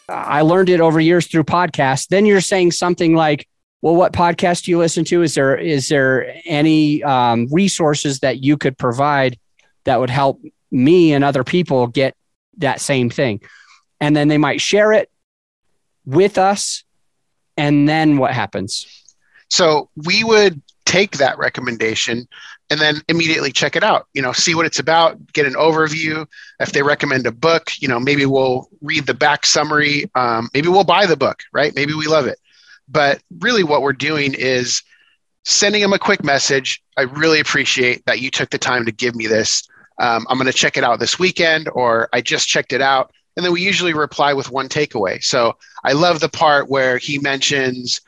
I learned it over years through podcasts. Then you're saying something like, well, what podcast do you listen to? Is there any resources that you could provide that would help me and other people get that same thing? And then they might share it with us. And then what happens? So we would take that recommendation and then immediately check it out, see what it's about, get an overview. If they recommend a book, maybe we'll read the back summary. Maybe we'll buy the book, right? Maybe we love it. But really what we're doing is sending them a quick message. I really appreciate that you took the time to give me this. I'm going to check it out this weekend, or I just checked it out. And then we usually reply with one takeaway. So I love the part where he mentions,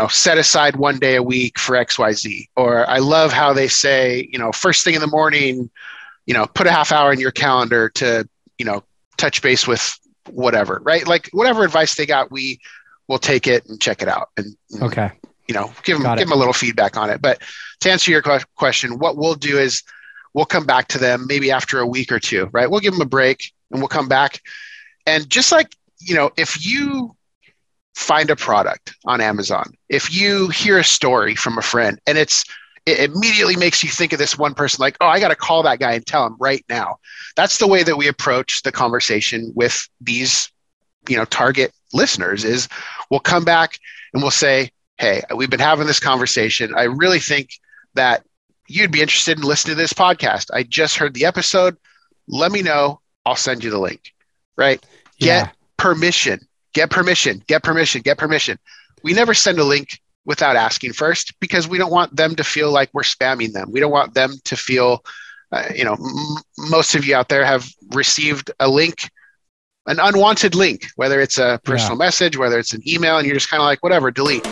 set aside one day a week for XYZ. Or I love how they say, first thing in the morning, put a half hour in your calendar to, touch base with whatever, right? Like whatever advice they got, we will take it and check it out and, okay. Give them a little feedback on it. But to answer your question, what we'll do is we'll come back to them maybe after a week or two, right? We'll give them a break and we'll come back. And just like, if you find a product on Amazon, if you hear a story from a friend and it immediately makes you think of this one person, like, oh, I got to call that guy and tell him right now. That's the way that we approach the conversation with these, target listeners. Is we'll come back and we'll say, hey, we've been having this conversation. I really think that you'd be interested in listening to this podcast. I just heard the episode. Let me know. I'll send you the link, right? Yeah. Get permission. We never send a link without asking first, because we don't want them to feel like we're spamming them. We don't want them to feel, most of you out there have received a link, an unwanted link, whether it's a personal message, whether it's an email, and you're just kind of like, whatever, delete.